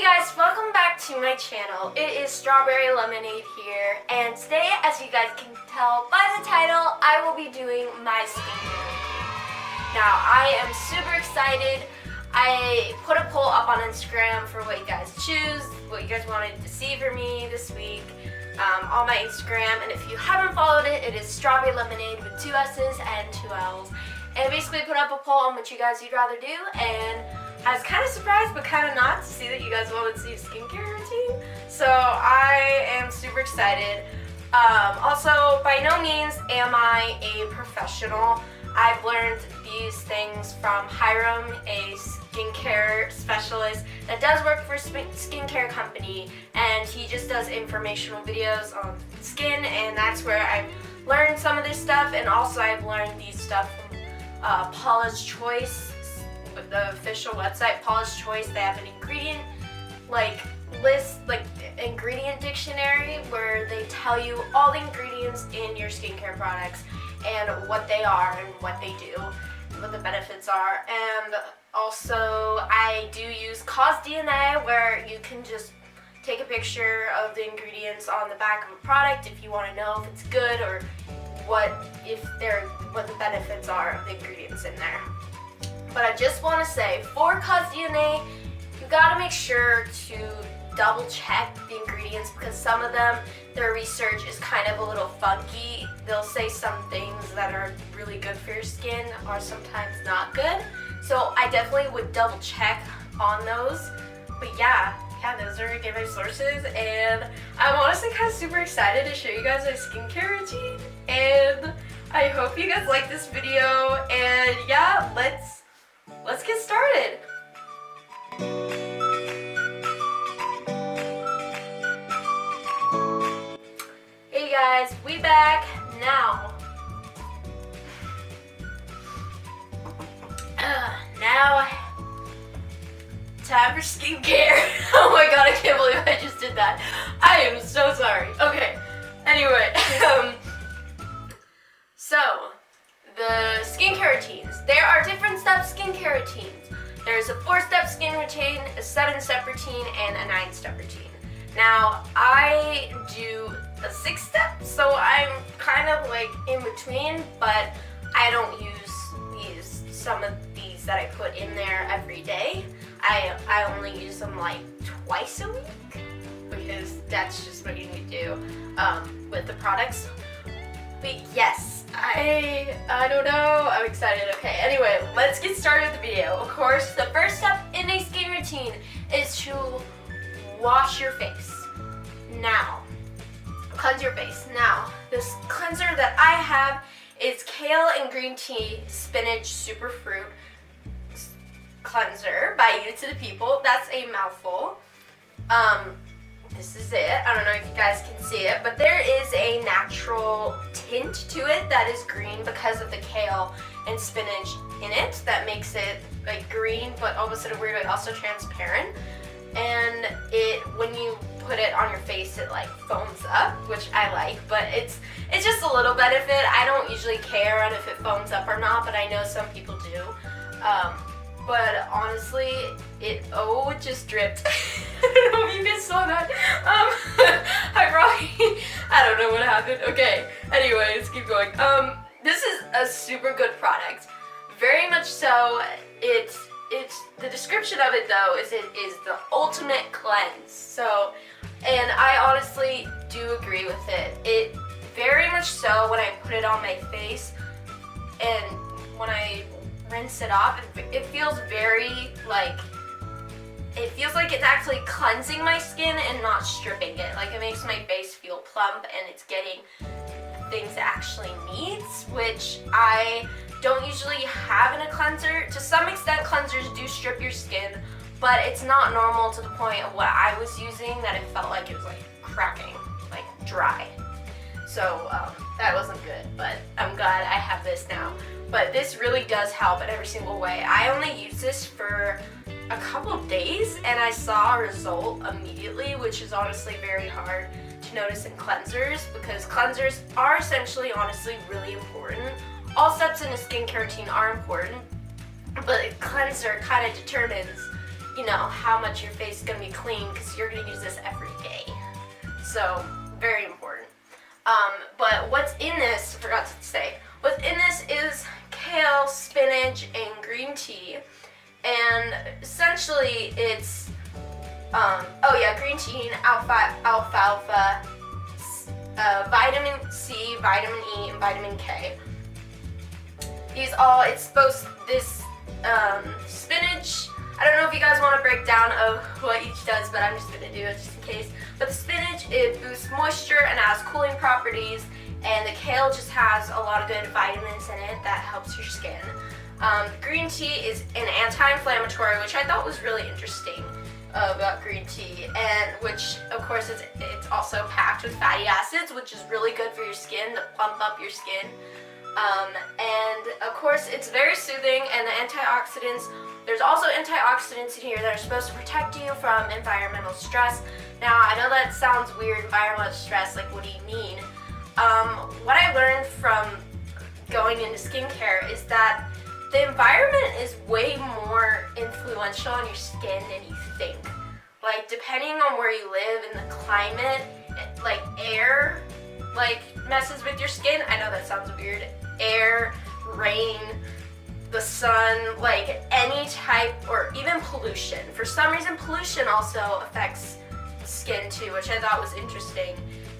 guys, welcome back to my channel. It is Strawberry Lemonade here, and today, as you guys can tell by the title, I will be doing my skincare routine. Now, I am super excited. I put a poll up on Instagram for what you guys choose, what you guys wanted to see for me this week on my Instagram, and if you haven't followed it, it is Strawberry Lemonade with 2 S's and 2 L's. And basically put up a poll on what you guys would rather do, and I was kind of surprised, but kind of not, to see that you guys wanted to see a skincare routine. So I am super excited. Also, by no means am I a professional. I've learned these things from Hiram, a skincare specialist that does work for a skincare company, and he just does informational videos on skin, and that's where I've learned some of this stuff. And also I've learned these stuff from Paula's Choice, the official website. Paula's Choice, they have an ingredient list, ingredient dictionary, where they tell you all the ingredients in your skincare products and what they are and what they do, what the benefits are. And also I do use CosDNA, where you can just take a picture of the ingredients on the back of a product if you want to know if it's good or what the benefits are of the ingredients in there. But I just want to say, for CosDNA, you gotta make sure to double check the ingredients, because some of them, their research is kind of a little funky. They'll say some things that are really good for your skin are sometimes not good. So I definitely would double check on those. But yeah, those are my sources, and I'm honestly kind of super excited to show you guys my skincare routine, and I hope you guys like this video. And yeah, let's get started. Hey guys, we back now. Now, time for skincare. Oh my god, I can't believe I just did that. I am so sorry. Okay, anyway, so the skincare routines. There are different step skincare routines. There's a 4-step skin routine, a 7-step routine, and a 9-step routine. Now, I do a 6-step, so I'm kind of like in between, but I don't use some of these that I put in there every day. I only use them like twice a week, because that's just what you need to do with the products. But yes, I don't know, I'm excited. Okay, anyway, let's get started with the video. Of course, the first step in a skin routine is to wash your face. Now, cleanse your face. Now, this cleanser that I have is Kale and Green Tea Spinach Superfruit Cleanser by You to the People. That's a mouthful. This is it. I don't know if you guys can see it, but there is a natural tint to it that is green because of the kale and spinach in it. That makes it like green, but almost in a weird way also transparent. And when you put it on your face, it like foams up, which I like, but it's just a little benefit. I don't usually care on if it foams up or not, but I know some people do. But honestly, it just dripped. I don't know if you guys saw that. I don't know what happened. Okay, anyway, let's keep going. This is a super good product. Very much so. It's the description of it though is it is the ultimate cleanse. So, and I honestly do agree with it. It very much so, when I put it on my face and when I rinse it off, it feels very like it's actually cleansing my skin and not stripping it. Like, it makes my face feel plump and it's getting things it actually needs, which I don't usually have in a cleanser. To some extent, cleansers do strip your skin, but it's not normal to the point of what I was using, that it felt like it was like cracking, like dry. So that wasn't good, but I'm glad I have this now. But this really does help in every single way. I only used this for a couple of days and I saw a result immediately, which is honestly very hard to notice in cleansers, because cleansers are essentially honestly really important. All steps in a skincare routine are important, but a cleanser kind of determines you know, how much your face is going to be clean, because you're going to use this every day. So, very important. But what's in this, I forgot to say, what's in this is kale, spinach, and green tea. And essentially it's, green tea and alfalfa, vitamin C, vitamin E, and vitamin K. Spinach, I don't know if you guys want a breakdown of what each does, but I'm just going to do it just in case. But the spinach, it boosts moisture and has cooling properties, and the kale just has a lot of good vitamins in it that helps your skin. Green tea is an anti-inflammatory, which I thought was really interesting about green tea, and which of course it's also packed with fatty acids, which is really good for your skin to pump up your skin. And of course it's very soothing, and the antioxidants, there's also antioxidants in here that are supposed to protect you from environmental stress. Now I know that sounds weird, environmental stress, like what do you mean? What I learned from going into skincare is that the environment is way more influential on your skin than you think. Like, depending on where you live and the climate, like air, like messes with your skin. I know that sounds weird. Air, rain, the sun, like any type, or even pollution. For some reason, pollution also affects skin too, which I thought was interesting.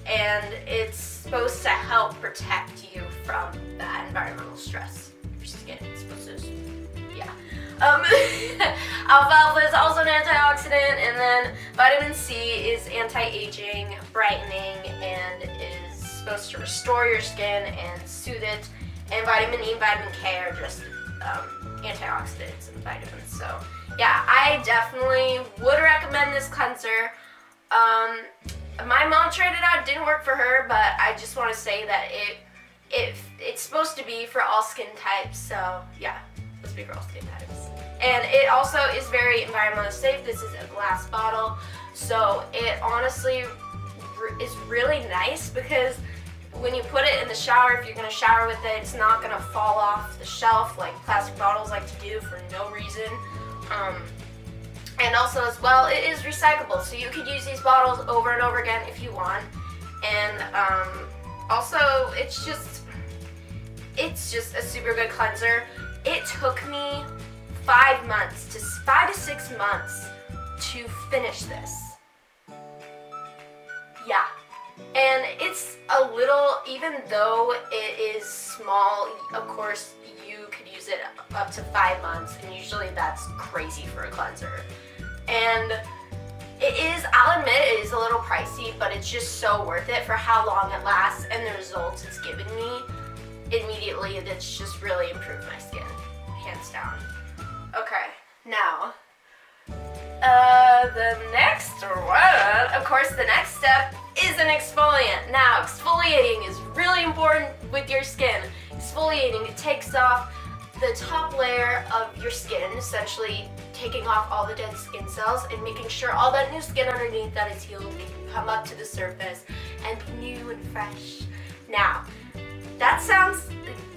And it's supposed to help protect you from that environmental stress. Your skin is supposed to, yeah. Alfalfa is also an antioxidant, and then vitamin C is anti-aging, brightening, and is supposed to restore your skin and soothe it. And vitamin E and vitamin K are just antioxidants and vitamins. So yeah, I definitely would recommend this cleanser. My mom tried it out, it didn't work for her, but I just want to say that it's supposed to be for all skin types. So yeah, let's be for all skin types. And it also is very environmentally safe. This is a glass bottle, so it honestly is really nice, because when you put it in the shower, if you're going to shower with it, it's not going to fall off the shelf like plastic bottles like to do for no reason. And also as well, it is recyclable, so you could use these bottles over and over again if you want. And also, it's just a super good cleanser. It took me 5 to 6 months to finish this. Yeah. And it's a little, even though it is small, of course you could use it up to 5 months, and usually that's crazy for a cleanser. And it is, I'll admit, it is a little pricey, but it's just so worth it for how long it lasts and the results it's given me immediately. It's just really improved my skin, hands down. Okay, now, the next one, of course, the next step is an exfoliant. Now, exfoliating is really important with your skin. Exfoliating, it takes off the top layer of your skin, essentially taking off all the dead skin cells and making sure all that new skin underneath that is healed can come up to the surface and be new and fresh. Now, that sounds,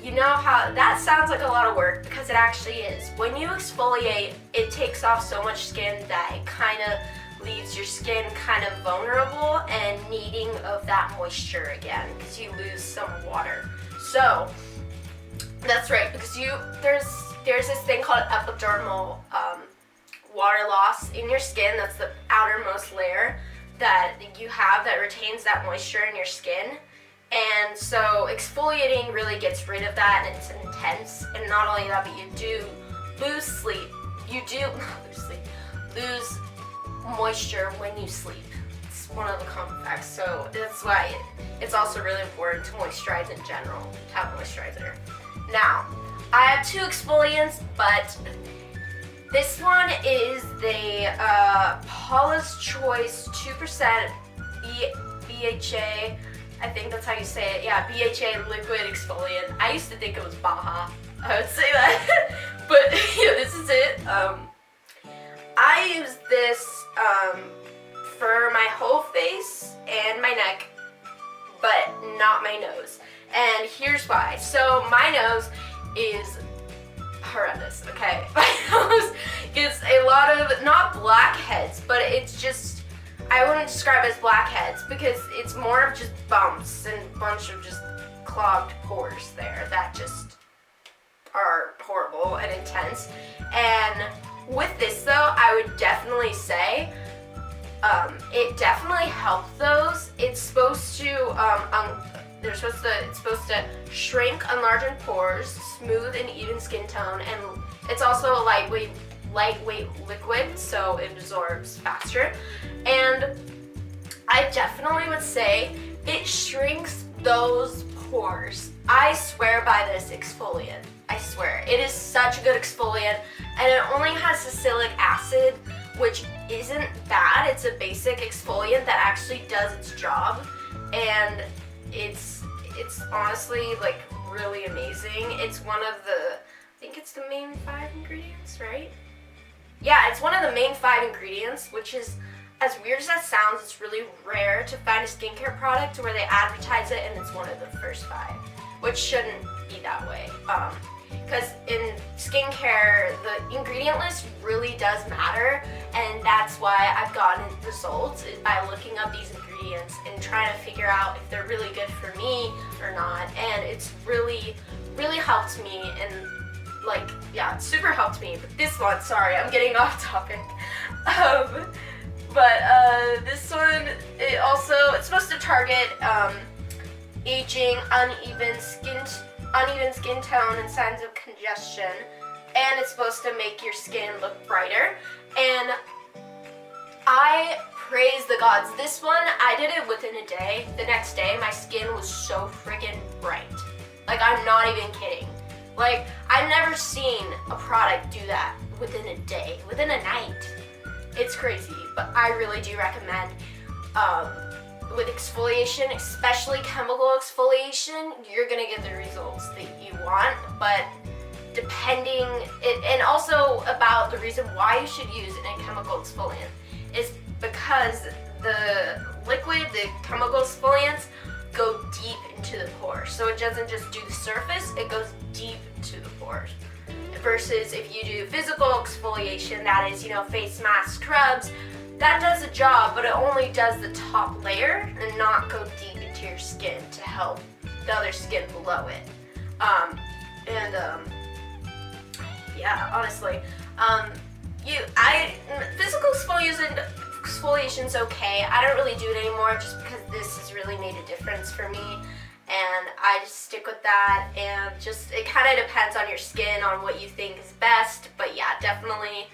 that sounds like a lot of work, because it actually is. When you exfoliate, it takes off so much skin that it kind of leaves your skin kind of vulnerable and needing of that moisture again, because you lose some water. So that's right, because there's this thing called epidermal water loss in your skin. That's the outermost layer that you have that retains that moisture in your skin. And so exfoliating really gets rid of that, and it's intense. And not only that, but you do lose sleep. You do lose moisture when you sleep. It's one of the common facts. So that's why it's also really important to moisturize in general, to have moisturizer. Now, I have 2 exfoliants, but this one is the Paula's Choice 2% BHA. I think that's how you say it. Yeah, BHA liquid exfoliant. I used to think it was Baja. I would say that. But yeah, this is it. I use this for my whole face and my neck, but not my nose. And here's why. So my nose is horrendous, okay? My nose gets a lot of, not blackheads, but it's just, I wouldn't describe it as blackheads because it's more of just bumps and a bunch of just clogged pores there that just are horrible and intense. And with this though, I would definitely say it definitely helped those. It's supposed to it's supposed to shrink unlarged pores, smooth and even skin tone, and it's also a lightweight liquid, so it absorbs faster. And I definitely would say it shrinks those pores. I swear by this exfoliant. I swear. It is such a good exfoliant, and it only has salicylic acid, which isn't bad. It's a basic exfoliant that actually does its job, and it's honestly like really amazing. It's one of the, I think it's the main 5 ingredients, right? Yeah, it's one of the main 5 ingredients, which is, as weird as that sounds, it's really rare to find a skincare product where they advertise it and it's one of the first 5, which shouldn't be that way. Because in skincare, the ingredient list really does matter, and that's why I've gotten results is by looking up these ingredients and trying to figure out if they're really good for me or not. And it's really, really helped me, and like, yeah, it super helped me. But this one, sorry, I'm getting off topic. This one, it's supposed to target aging, uneven skin tone, and signs of congestion, and it's supposed to make your skin look brighter. And I praise the gods. This one, I did it within a day. The next day, my skin was so friggin' bright. Like, I'm not even kidding. Like, I've never seen a product do that within a day, within a night. It's crazy, but I really do recommend with exfoliation, especially chemical exfoliation, you're gonna get the results that you want, but and also about the reason why you should use a chemical exfoliant is because the chemical exfoliants go deep into the pores. So it doesn't just do the surface, it goes deep into the pores. Versus if you do physical exfoliation, that is, face mask, scrubs, that does the job, but it only does the top layer and not go deep into your skin to help the other skin below it. Yeah, honestly, physical exfoliation's okay. I don't really do it anymore just because this has really made a difference for me, and I just stick with that. And it kind of depends on your skin, on what you think is best. But yeah, definitely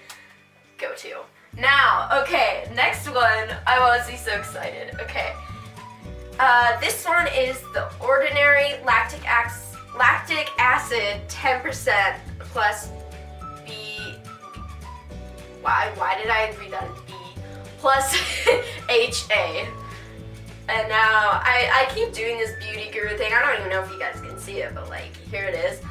go to. Now, okay, next one. I'm honestly so excited. Okay, this one is the Ordinary lactic acid 10% plus B. Why did I read that as B? Plus HA. And now I keep doing this beauty guru thing. I don't even know if you guys can see it, but like, here it is.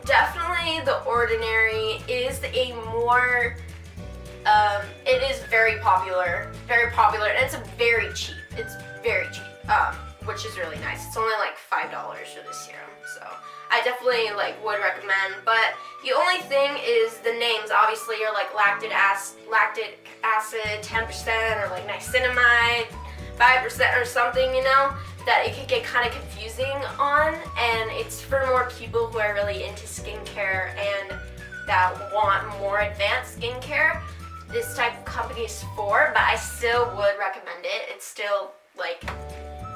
Definitely the Ordinary is a more. It is very popular, and it's very cheap. It's very cheap, which is really nice. It's only like $5 for this serum, so I definitely would recommend. But the only thing is the names obviously are like lactic acid 10% or like niacinamide 5% or something, that it could get kind of confusing on, and it's for more people who are really into skincare and that want more advanced skincare. This type of company is for, but I still would recommend it. It's still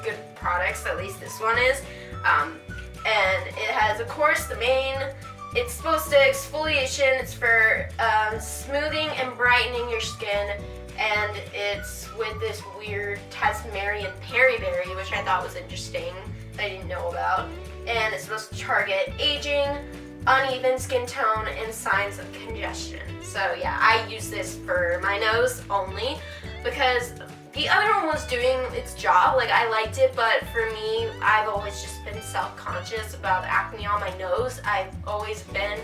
good products, at least this one is. And it has, of course, it's supposed to exfoliation. It's for smoothing and brightening your skin, and it's with this weird Tasmanian Peri-Berry, which I thought was interesting, I didn't know about. And it's supposed to target aging, uneven skin tone, and signs of congestion. So yeah, I use this for my nose only because the other one was doing its job. I liked it, but for me, I've always just been self-conscious about acne on my nose. I've always been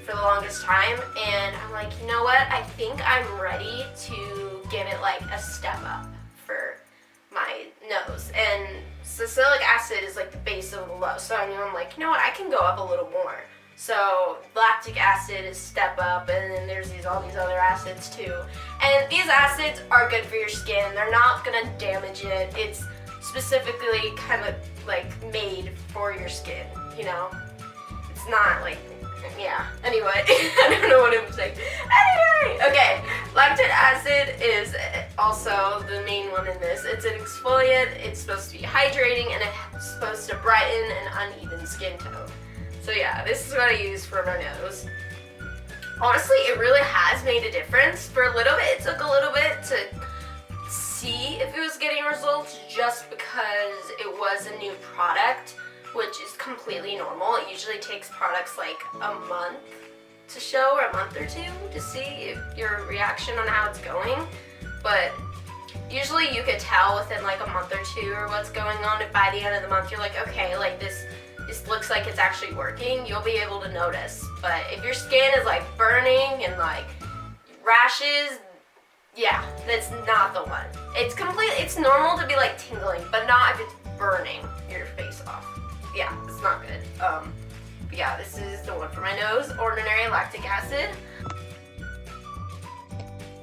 for the longest time, and I'm like, you know what? I think I'm ready to give it a step up for my nose. And salicylic acid is the base of the low, so I knew I'm like, you know what? I can go up a little more. So lactic acid is step up, and then there's all these other acids too. And these acids are good for your skin. They're not gonna damage it. It's specifically kind of like made for your skin, you know? It's not like, yeah, anyway, I don't know what I'm saying. Anyway, okay, lactic acid is also the main one in this. It's an exfoliant, it's supposed to be hydrating, and it's supposed to brighten an uneven skin tone. So yeah, this is what I use for my nose. Honestly, it really has made a difference. For a little bit, it took a little bit to see if it was getting results just because it was a new product, which is completely normal. It usually takes products like a month to show, or a month or two, to see if your reaction on how it's going. But usually you could tell within like a month or two or what's going on. If by the end of the month you're like, okay, like this looks like it's actually working, you'll be able to notice. But if your skin is like burning and like rashes, yeah, that's not the one. It's normal to be like tingling, but not if it's burning your face off. Yeah, it's not good. But yeah, this is the one for my nose, Ordinary Lactic Acid.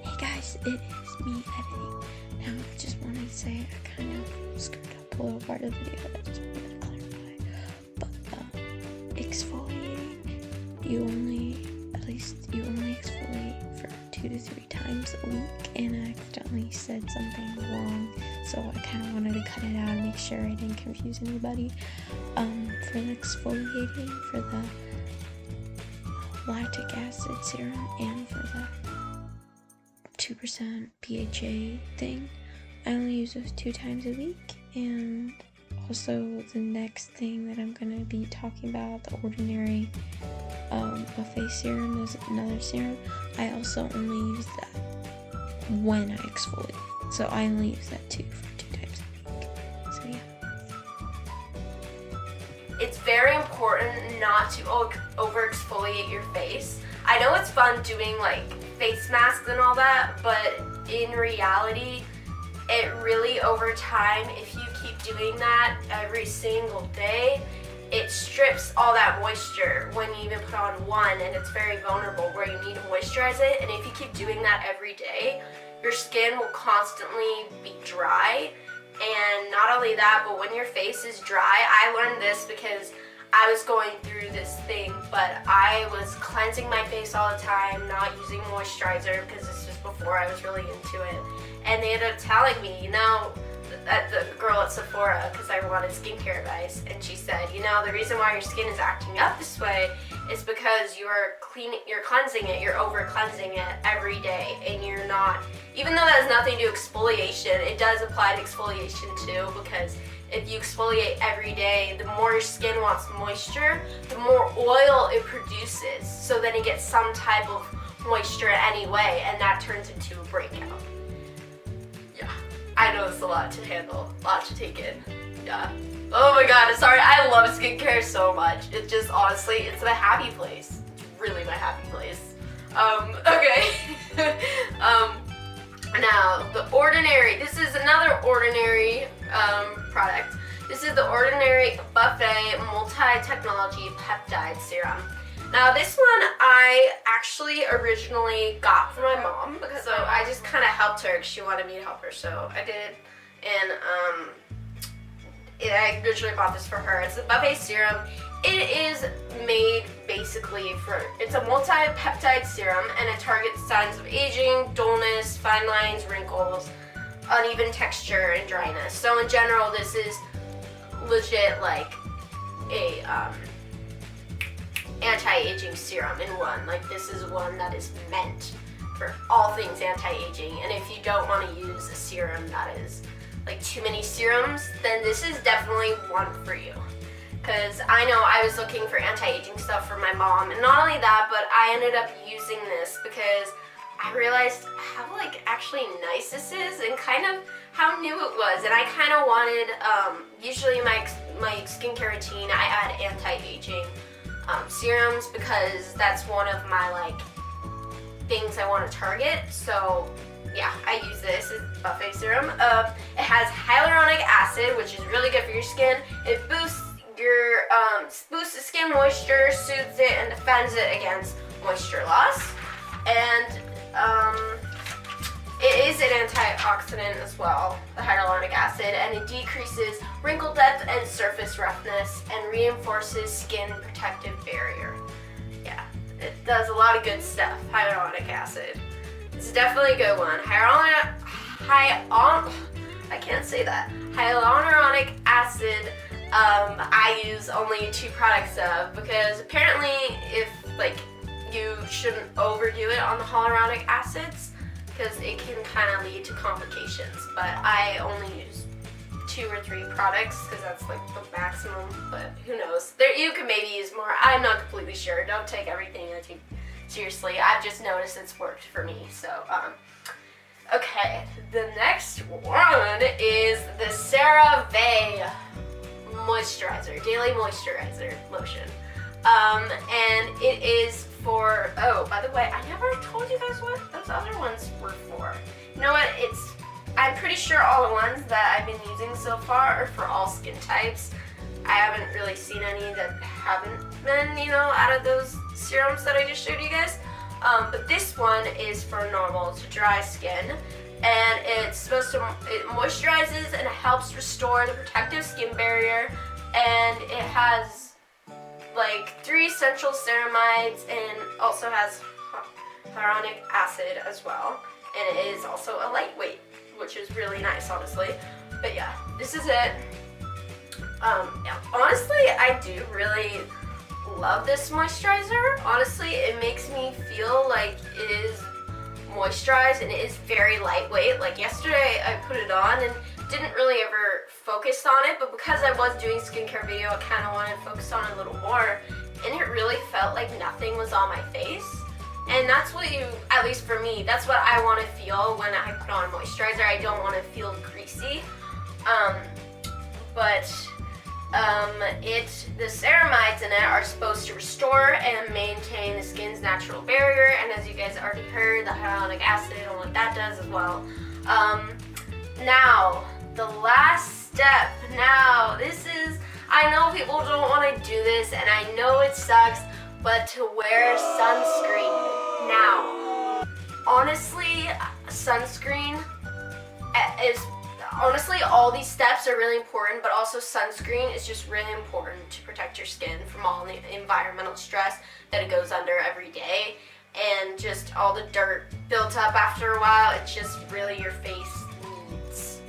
Hey guys, it is me editing. Now I just wanted to say I kind of screwed up a little part of the video that I just wanted to clarify. But exfoliating, you only exfoliate for 2 to 3 times a week, and I accidentally said something wrong, so I kind of wanted to cut it out and make sure I didn't confuse anybody. For the exfoliating, for the lactic acid serum, and for the 2% PHA thing, I only use those 2 times a week. And also the next thing that I'm going to be talking about, the Ordinary Buffet serum, is another serum. I also only use that when I exfoliate, so I only use that too for 2 times a week. So yeah. It's very important not to over exfoliate your face. I know it's fun doing like face masks and all that, but in reality, it really, over time, if you keep doing that every single day, it strips all that moisture when you even put on one, and it's very vulnerable where you need to moisturize it. And if you keep doing that every day, your skin will constantly be dry. And not only that, but when your face is dry, I learned this because I was going through this thing, but I was cleansing my face all the time, not using moisturizer, because this was before I was really into it. And they ended up telling me, you know, at the girl at Sephora, because I wanted skincare advice, and she said, you know, the reason why your skin is acting up this way is because you're cleansing it, you're over cleansing it every day, and you're not, even though that has nothing to do with exfoliation, it does apply to exfoliation too, because if you exfoliate every day, the more your skin wants moisture, the more oil it produces, so then it gets some type of moisture anyway, and that turns into a breakout. Yeah, I know it's a lot to handle, a lot to take in. Yeah. Oh my god, sorry, I love skincare so much. It just, honestly, it's my happy place. It's really my happy place. Okay. Now, the Ordinary, this is another Ordinary product. This is the Ordinary Buffet Multi-Technology Peptide Serum. Now, this one I actually originally got from my mom, because so I just kind of helped her because she wanted me to help her, so I did. And I originally bought this for her. It's a Buffet serum. It is made basically it's a multi-peptide serum, and it targets signs of aging, dullness, fine lines, wrinkles, uneven texture, and dryness. So in general, this is legit like a anti-aging serum in one. Like, this is one that is meant for all things anti-aging. And if you don't want to use a serum that is like too many serums, then this is definitely one for you. Because I know I was looking for anti-aging stuff for my mom, and not only that, but I ended up using this because I realized how like actually nice this is, and kind of how new it was. And I kind of wanted, usually my skincare routine, I add anti-aging serums, because that's one of my like things I want to target. So yeah, I use this. It's Buffet serum. It has hyaluronic acid, which is really good for your skin. It boosts your boosts the skin moisture, soothes it, and defends it against moisture loss. And it is an antioxidant as well, the hyaluronic acid, and it decreases wrinkle depth and surface roughness and reinforces skin protective barrier. Yeah, it does a lot of good stuff, hyaluronic acid. It's definitely a good one. I can't say that. Hyaluronic acid, I use only 2 products of, because apparently if you shouldn't overdo it on the hyaluronic acids, because it can kind of lead to complications. But I only use 2 or 3 products because that's the maximum. But who knows? You could maybe use more. I'm not completely sure. Don't take everything I take seriously. I've just noticed it's worked for me. So okay, the next one is the CeraVe moisturizer, daily moisturizer lotion. And it is for, oh, by the way, I never told you guys what those other ones were for. You know what, I'm pretty sure all the ones that I've been using so far are for all skin types. I haven't really seen any that haven't been, out of those serums that I just showed you guys. But this one is for normal to dry skin. And it moisturizes and it helps restore the protective skin barrier. And it has 3 essential ceramides and also has hyaluronic acid as well. And it is also a lightweight, which is really nice, honestly. But yeah, this is it. Honestly, I do really love this moisturizer. Honestly, it makes me feel like it is moisturized and it is very lightweight. Like yesterday, I put it on and didn't really ever focus on it, but because I was doing skincare video, I kind of wanted to focus on it a little more, and it really felt like nothing was on my face. And that's what at least for me, that's what I want to feel when I put on moisturizer. I don't want to feel greasy. The ceramides in it are supposed to restore and maintain the skin's natural barrier, and as you guys already heard, the hyaluronic acid and what that does as well. Now, the last step. Now, I know people don't want to do this, and I know it sucks, but to wear sunscreen. Now, honestly, sunscreen is, all these steps are really important, but also sunscreen is just really important to protect your skin from all the environmental stress that it goes under every day, and just all the dirt built up after a while. It's just really, your face needs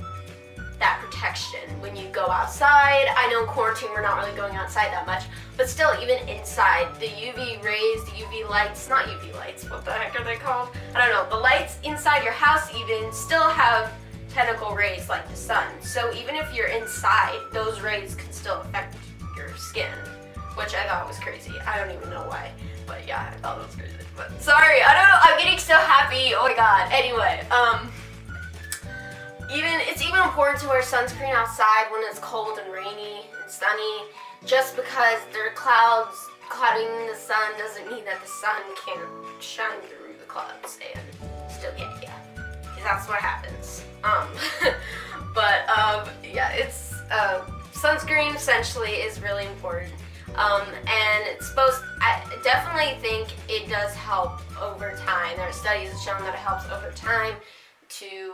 that protection when you go outside. I know in quarantine we're not really going outside that much, but still, even inside, the UV rays, the UV lights, not UV lights, what the heck are they called? I don't know, the lights inside your house even still have tentacle rays like the sun. So even if you're inside, those rays can still affect your skin, which I thought was crazy. I don't even know why, but yeah, I thought it was crazy. But sorry, I don't know, I'm getting so happy, oh my god. Anyway, it's even important to wear sunscreen outside when it's cold and rainy and sunny, just because there are clouds clouding the sun doesn't mean that the sun can't shine through the clouds and still get you, because that's what happens. Yeah, it's sunscreen essentially is really important, and I definitely think it does help over time. There are studies that show that it helps over time to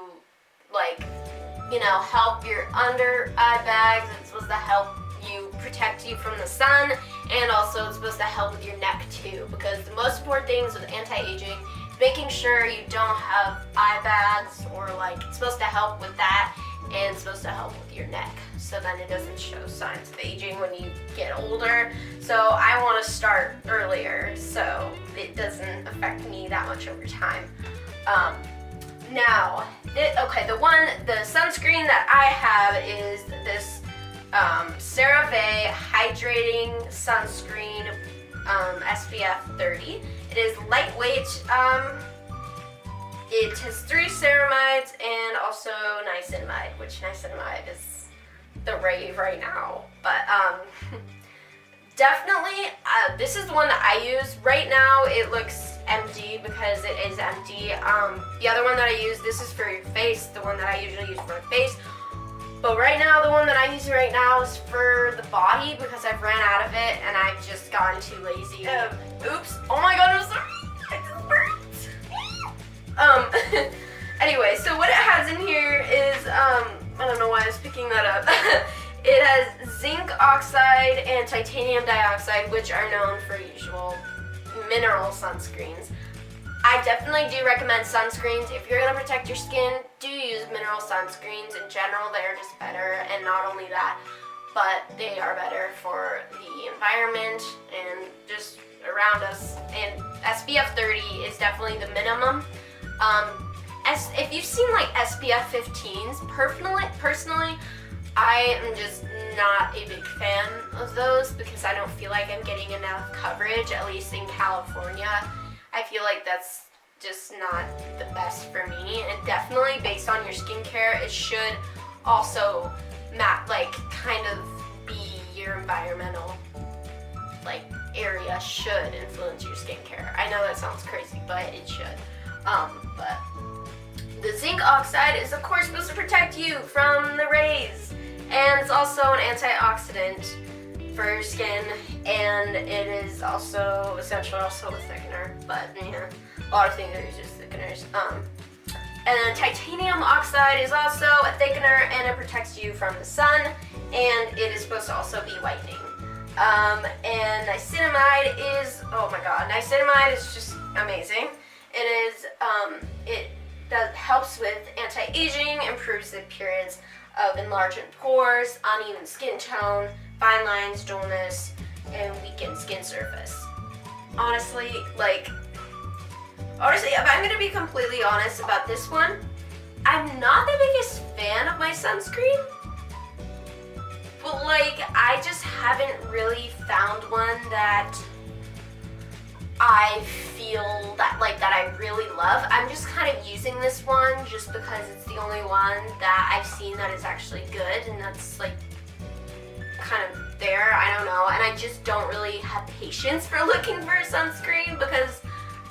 help your under eye bags. It's supposed to help you, protect you from the sun, and also it's supposed to help with your neck too, because the most important things with anti-aging, making sure you don't have eye bags, or it's supposed to help with that, and it's supposed to help with your neck, so then it doesn't show signs of aging when you get older. So I want to start earlier so it doesn't affect me that much over time. Now, the sunscreen that I have is this CeraVe Hydrating Sunscreen SPF 30. It is lightweight. It has 3 ceramides and also niacinamide, which niacinamide is the rave right now. But definitely, this is the one that I use. Right now, it looks empty because it is empty. The other one that I use, this is for your face, the one that I usually use for my face. But right now, the one that I'm using right now is for the body because I've ran out of it and I've just gotten too lazy. Oops. Oh my god, I'm sorry. I just burnt. Anyway, so what it has in here is, I don't know why I was picking that up. It has zinc oxide and titanium dioxide, which are known for usual mineral sunscreens. I definitely do recommend sunscreens. If you're going to protect your skin, do use mineral sunscreens. In general, they're just better, and not only that, but they are better for the environment and just around us. And SPF 30 is definitely the minimum. If you've seen like SPF 15s, personally, I am just not a big fan of those because I don't feel like I'm getting enough coverage, at least in California. I feel like that's just not the best for me. And definitely based on your skincare, it should also kind of be your environmental area should influence your skincare. I know that sounds crazy, but it should. But the zinc oxide is of course supposed to protect you from the rays, and it's also an antioxidant for your skin, and it is also essentially also a thickener, but yeah, a lot of things are just thickeners. And then titanium oxide is also a thickener, and it protects you from the sun, and it is supposed to also be whitening. And niacinamide is, oh my god, niacinamide is just amazing. It is, that helps with anti-aging, improves the appearance of enlarged pores, uneven skin tone, fine lines, dullness, and weakened skin surface. Honestly, if I'm gonna be completely honest about this one, I'm not the biggest fan of my sunscreen, but I just haven't really found one that I feel that I really love. I'm just kind of using this one just because it's the only one that I've seen that is actually good, and that's kind of there. I don't know, and I just don't really have patience for looking for a sunscreen because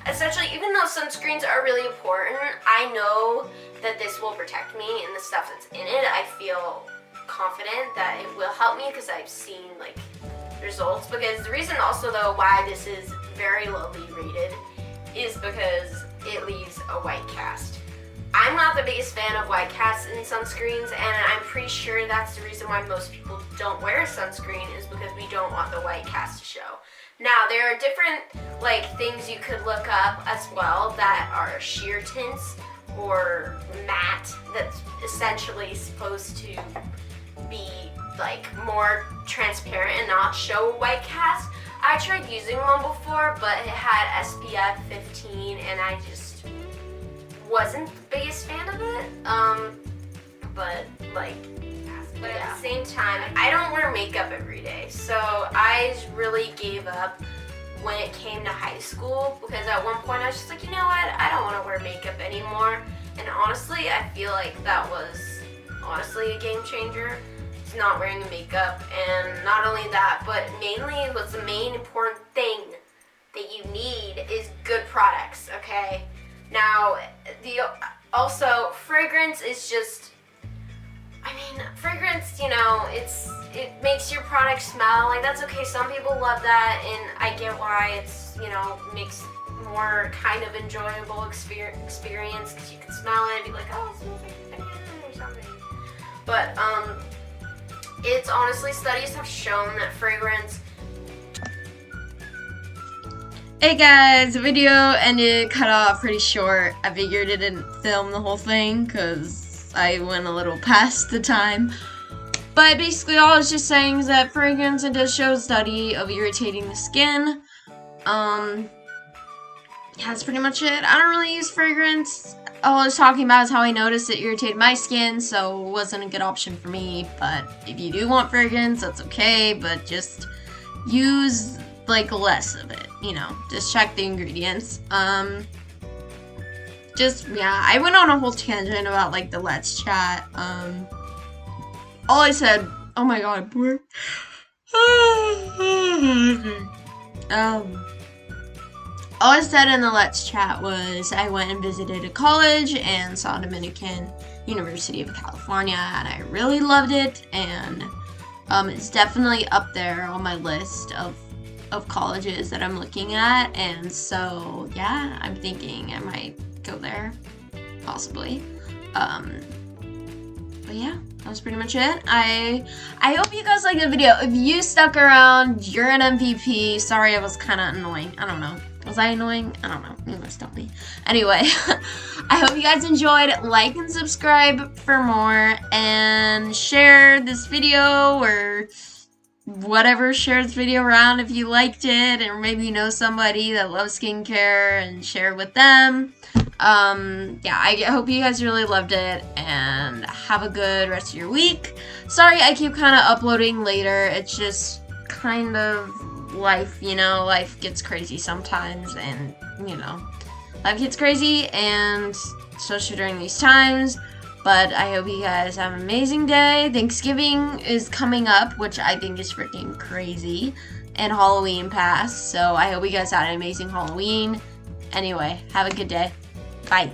essentially, even though sunscreens are really important, I know that this will protect me and the stuff that's in it. I feel confident that it will help me because I've seen results. Because the reason also though why this is very lowly rated is because it leaves a white cast. I'm not the biggest fan of white casts in sunscreens, and I'm pretty sure that's the reason why most people don't wear sunscreen, is because we don't want the white cast to show. Now, there are different things you could look up as well that are sheer tints or matte, that's essentially supposed to be more transparent and not show a white cast. I tried using one before, but it had SPF 15 and I just wasn't the biggest fan of it. But at the same time, I don't wear makeup every day, so I really gave up when it came to high school, because at one point I was just like, you know what, I don't want to wear makeup anymore. And honestly, I feel like that was honestly a game changer. It's not wearing makeup, and not only that, but mainly what's the main important thing that you need is good products, okay? Now, also fragrance is just, fragrance, it makes your product smell, that's okay. Some people love that, and I get why it's, makes more kind of enjoyable experience, because you can smell it and be like, oh, it smells like banana or something. But, it's honestly, studies have shown that fragrance. Hey guys, the video ended cut off pretty short. I figured it didn't film the whole thing because I went a little past the time. But basically all I was just saying is that fragrance, it does show a study of irritating the skin. That's pretty much it. I don't really use fragrance. All I was talking about is how I noticed it irritated my skin, so it wasn't a good option for me. But if you do want fragrance, that's okay, but just use less of it, just check the ingredients. I went on a whole tangent about the Let's Chat. All I said, oh my god, poor. All I said in the Let's Chat was I went and visited a college and saw a Dominican University of California, and I really loved it, and it's definitely up there on my list of colleges that I'm looking at, and so yeah, I'm thinking I might go there, possibly. But yeah, that was pretty much it. I hope you guys liked the video. If you stuck around, you're an MVP. Sorry, I was kind of annoying. I don't know. Was I annoying? I don't know. You must tell me. Anyway, I hope you guys enjoyed. Like and subscribe for more, and share this video or whatever. Share this video around if you liked it, or maybe you know somebody that loves skincare and share with them. Yeah, I hope you guys really loved it, and have a good rest of your week. Sorry I keep kind of uploading later. It's just kind of life, you know, life gets crazy sometimes, and you know, life gets crazy, and especially during these times. But I hope you guys have an amazing day. Thanksgiving is coming up, which I think is freaking crazy, and Halloween passed, so I hope you guys had an amazing Halloween. Anyway, have a good day. Bye.